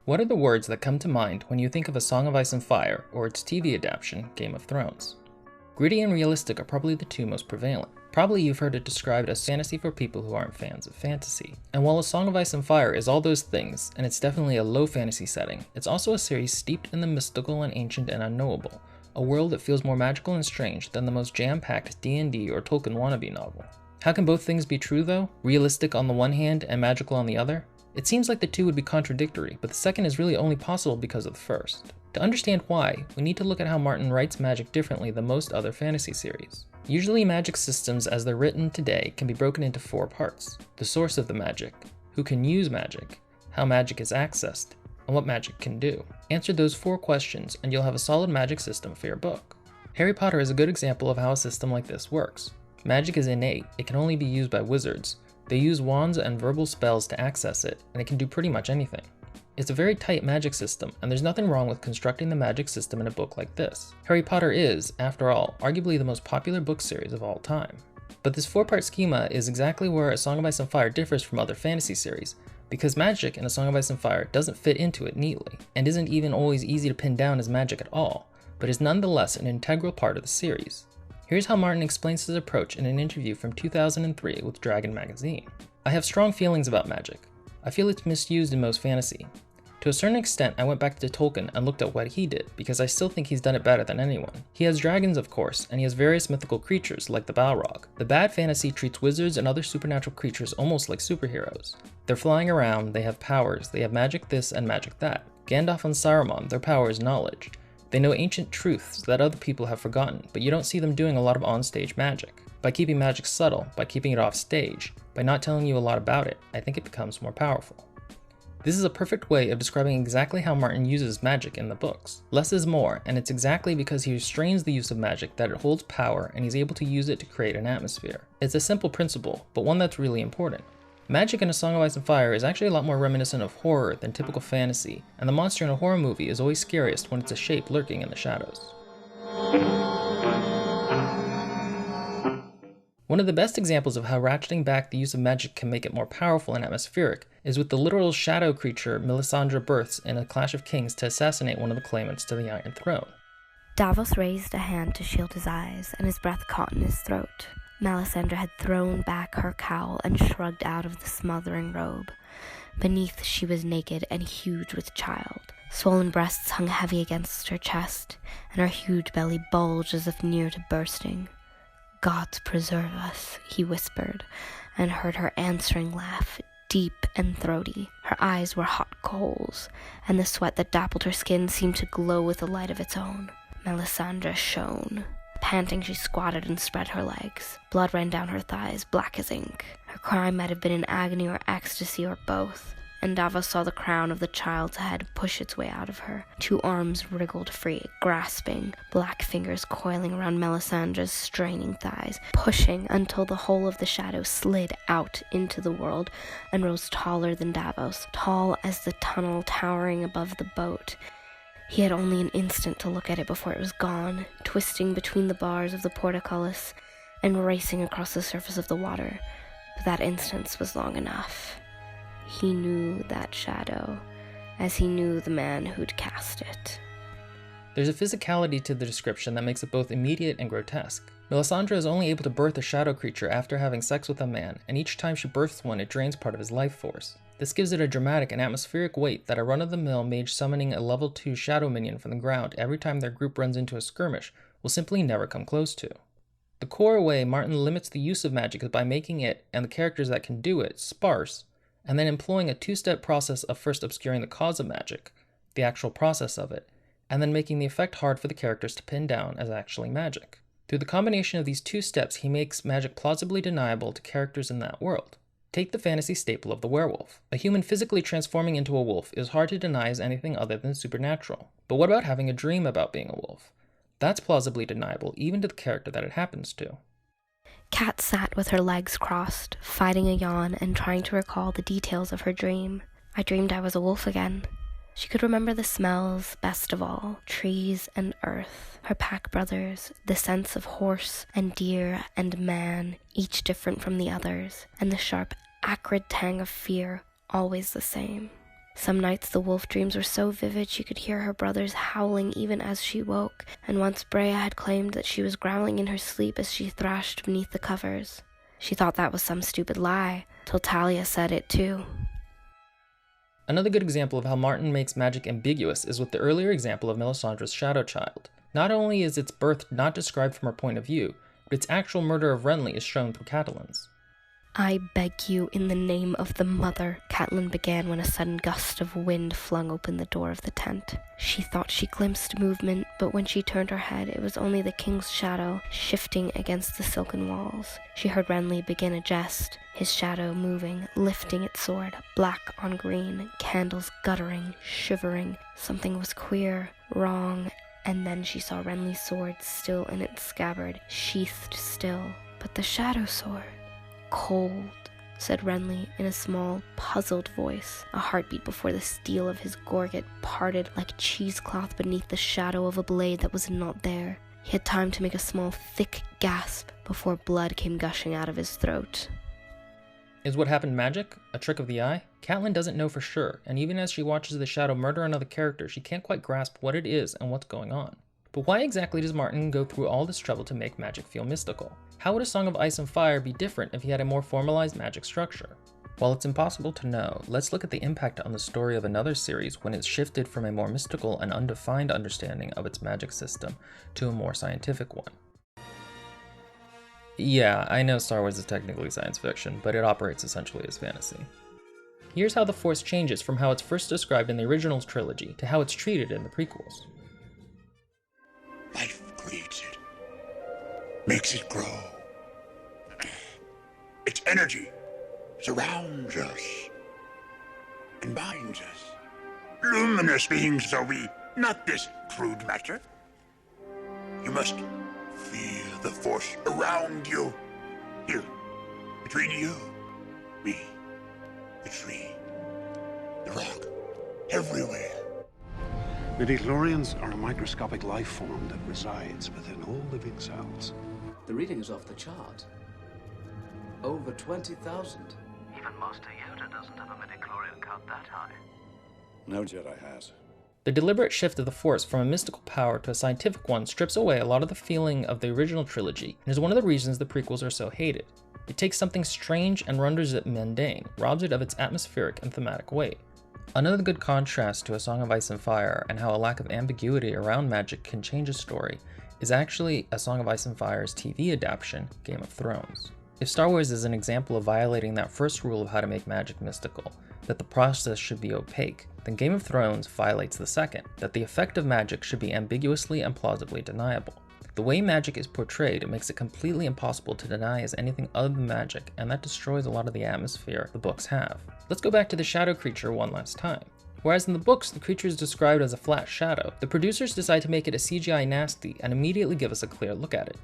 What are the words that come to mind when you think of A Song of Ice and Fire or its TV adaptation, Game of Thrones? Gritty and realistic are probably the two most prevalent. Probably you've heard it described as fantasy for people who aren't fans of fantasy. And while A Song of Ice and Fire is all those things, and it's definitely a low fantasy setting, it's also a series steeped in the mystical and ancient and unknowable, a world that feels more magical and strange than the most jam-packed D&D or Tolkien wannabe novel. How can both things be true though? Realistic on the one hand and magical on the other? It seems like the two would be contradictory, but the second is really only possible because of the first. To understand why, we need to look at how Martin writes magic differently than most other fantasy series. Usually magic systems as they're written today can be broken into 4 parts: the source of the magic, who can use magic, how magic is accessed, and what magic can do. Answer those 4 questions and you'll have a solid magic system for your book. Harry Potter is a good example of how a system like this works. Magic is innate, it can only be used by wizards. They use wands and verbal spells to access it, and it can do pretty much anything. It's a very tight magic system, and there's nothing wrong with constructing the magic system in a book like this. Harry Potter is, after all, arguably the most popular book series of all time. But this 4-part schema is exactly where A Song of Ice and Fire differs from other fantasy series, because magic in A Song of Ice and Fire doesn't fit into it neatly, and isn't even always easy to pin down as magic at all, but is nonetheless an integral part of the series. Here's how Martin explains his approach in an interview from 2003 with Dragon magazine. I have strong feelings about magic. I feel it's misused in most fantasy. To a certain extent, I went back to Tolkien and looked at what he did, because I still think he's done it better than anyone. He has dragons, of course, and he has various mythical creatures, like the Balrog. The bad fantasy treats wizards and other supernatural creatures almost like superheroes. They're flying around, they have powers, they have magic this and magic that. Gandalf and Saruman, their power is knowledge. They know ancient truths that other people have forgotten, but you don't see them doing a lot of on-stage magic. By keeping magic subtle, by keeping it off stage, by not telling you a lot about it, I think it becomes more powerful. This is a perfect way of describing exactly how Martin uses magic in the books. Less is more, and it's exactly because he restrains the use of magic that it holds power and he's able to use it to create an atmosphere. It's a simple principle, but one that's really important. Magic in A Song of Ice and Fire is actually a lot more reminiscent of horror than typical fantasy, and the monster in a horror movie is always scariest when it's a shape lurking in the shadows. One of the best examples of how ratcheting back the use of magic can make it more powerful and atmospheric is with the literal shadow creature Melisandre births in A Clash of Kings to assassinate one of the claimants to the Iron Throne. Davos raised a hand to shield his eyes, and his breath caught in his throat. Melisandre had thrown back her cowl and shrugged out of the smothering robe. Beneath, she was naked and huge with child. Swollen breasts hung heavy against her chest, and her huge belly bulged as if near to bursting. "Gods preserve us," he whispered, and heard her answering laugh, deep and throaty. Her eyes were hot coals, and the sweat that dappled her skin seemed to glow with a light of its own. Melisandre shone. Panting, she squatted and spread her legs. Blood ran down her thighs, black as ink. Her cry might have been in agony or ecstasy or both, and Davos saw the crown of the child's head push its way out of her. 2 arms wriggled free, grasping, black fingers coiling around Melisandre's straining thighs, pushing until the whole of the shadow slid out into the world and rose taller than Davos, tall as the tunnel towering above the boat. He had only an instant to look at it before it was gone, twisting between the bars of the portcullis and racing across the surface of the water. But that instant was long enough. He knew that shadow, as he knew the man who'd cast it. There's a physicality to the description that makes it both immediate and grotesque. Melisandre is only able to birth a shadow creature after having sex with a man, and each time she births one, it drains part of his life force. This gives it a dramatic and atmospheric weight that a run-of-the-mill mage summoning a level 2 shadow minion from the ground every time their group runs into a skirmish will simply never come close to. The core way Martin limits the use of magic is by making it, and the characters that can do it, sparse, and then employing a 2-step process of first obscuring the cause of magic, the actual process of it, and then making the effect hard for the characters to pin down as actually magic. Through the combination of these 2 steps, he makes magic plausibly deniable to characters in that world. Take the fantasy staple of the werewolf. A human physically transforming into a wolf is hard to deny as anything other than supernatural. But what about having a dream about being a wolf? That's plausibly deniable even to the character that it happens to. Kat sat with her legs crossed, fighting a yawn and trying to recall the details of her dream. "I dreamed I was a wolf again." She could remember the smells, best of all, trees and earth, her pack brothers, the scents of horse and deer and man, each different from the others, and the sharp, acrid tang of fear, always the same. Some nights the wolf dreams were so vivid she could hear her brothers howling even as she woke, and once Brea had claimed that she was growling in her sleep as she thrashed beneath the covers. She thought that was some stupid lie, till Talia said it too. Another good example of how Martin makes magic ambiguous is with the earlier example of Melisandre's shadow child. Not only is its birth not described from her point of view, but its actual murder of Renly is shown through Catelyn's. "I beg you, in the name of the mother," Catelyn began when a sudden gust of wind flung open the door of the tent. She thought she glimpsed movement, but when she turned her head, it was only the king's shadow shifting against the silken walls. She heard Renly begin a jest, his shadow moving, lifting its sword, black on green, candles guttering, shivering. Something was queer, wrong, and then she saw Renly's sword still in its scabbard, sheathed still. But the shadow sword... "Cold," said Renly in a small, puzzled voice, a heartbeat before the steel of his gorget parted like cheesecloth beneath the shadow of a blade that was not there. He had time to make a small, thick gasp before blood came gushing out of his throat. Is what happened magic? A trick of the eye? Catelyn doesn't know for sure, and even as she watches the shadow murder another character, she can't quite grasp what it is and what's going on. But why exactly does Martin go through all this trouble to make magic feel mystical? How would A Song of Ice and Fire be different if he had a more formalized magic structure? While it's impossible to know, let's look at the impact on the story of another series when it shifted from a more mystical and undefined understanding of its magic system to a more scientific one. Yeah, I know Star Wars is technically science fiction, but it operates essentially as fantasy. Here's how the Force changes from how it's first described in the original trilogy to how it's treated in the prequels. Life creates it, makes it grow. Its energy surrounds us and binds us. Luminous beings are we, not this crude matter. You must feel the force around you. Here, between you, me, the tree, the rock, everywhere. Midichlorians are a microscopic life form that resides within all living cells. The reading is off the chart. Over 20,000. Even Master Yoda doesn't have a midichlorian count that high. No Jedi has. The deliberate shift of the Force from a mystical power to a scientific one strips away a lot of the feeling of the original trilogy, and is one of the reasons the prequels are so hated. It takes something strange and renders it mundane, robs it of its atmospheric and thematic weight. Another good contrast to A Song of Ice and Fire and how a lack of ambiguity around magic can change a story is actually A Song of Ice and Fire's TV adaptation, Game of Thrones. If Star Wars is an example of violating that first rule of how to make magic mystical, that the process should be opaque, then Game of Thrones violates the second, that the effect of magic should be ambiguously and plausibly deniable. The way magic is portrayed, it makes it completely impossible to deny as anything other than magic, and that destroys a lot of the atmosphere the books have. Let's go back to the shadow creature one last time. Whereas in the books, the creature is described as a flat shadow, the producers decide to make it a CGI nasty and immediately give us a clear look at it.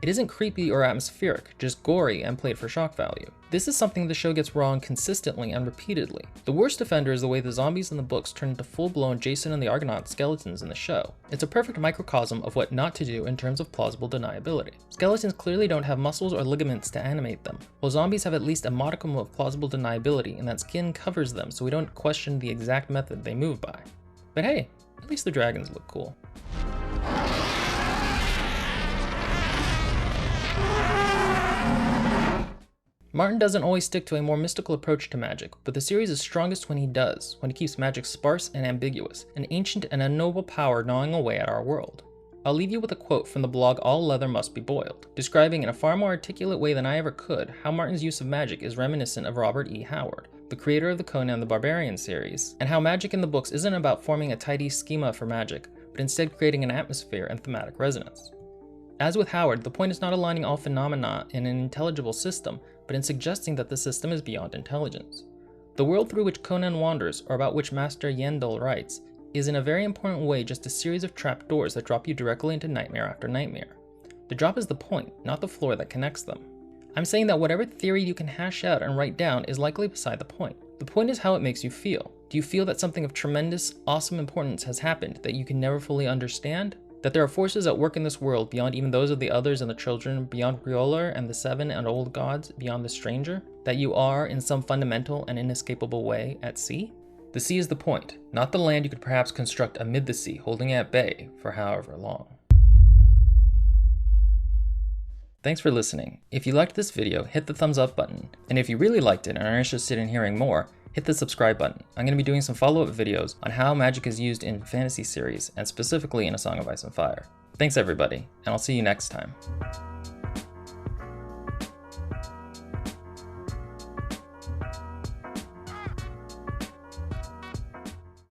It isn't creepy or atmospheric, just gory and played for shock value. This is something the show gets wrong consistently and repeatedly. The worst offender is the way the zombies in the books turn into full-blown Jason and the Argonaut skeletons in the show. It's a perfect microcosm of what not to do in terms of plausible deniability. Skeletons clearly don't have muscles or ligaments to animate them, while zombies have at least a modicum of plausible deniability in that skin covers them so we don't question the exact method they move by. But hey, at least the dragons look cool. Martin doesn't always stick to a more mystical approach to magic, but the series is strongest when he does, when he keeps magic sparse and ambiguous, an ancient and unknowable power gnawing away at our world. I'll leave you with a quote from the blog All Leather Must Be Boiled, describing in a far more articulate way than I ever could how Martin's use of magic is reminiscent of Robert E. Howard, the creator of the Conan the Barbarian series, and how magic in the books isn't about forming a tidy schema for magic, but instead creating an atmosphere and thematic resonance. As with Howard, the point is not aligning all phenomena in an intelligible system, but in suggesting that the system is beyond intelligence. The world through which Conan wanders, or about which Master Yendel writes, is in a very important way just a series of trapdoors that drop you directly into nightmare after nightmare. The drop is the point, not the floor that connects them. I'm saying that whatever theory you can hash out and write down is likely beside the point. The point is how it makes you feel. Do you feel that something of tremendous, awesome importance has happened that you can never fully understand? That there are forces at work in this world beyond even those of the others and the children, beyond Riolar and the seven and old gods, beyond the stranger? That you are, in some fundamental and inescapable way, at sea? The sea is the point, not the land you could perhaps construct amid the sea, holding it at bay for however long. Thanks for listening. If you liked this video, hit the thumbs up button. And if you really liked it and are interested in hearing more, hit the subscribe button. I'm going to be doing some follow-up videos on how magic is used in fantasy series, and specifically in A Song of Ice and Fire. Thanks everybody, and I'll see you next time.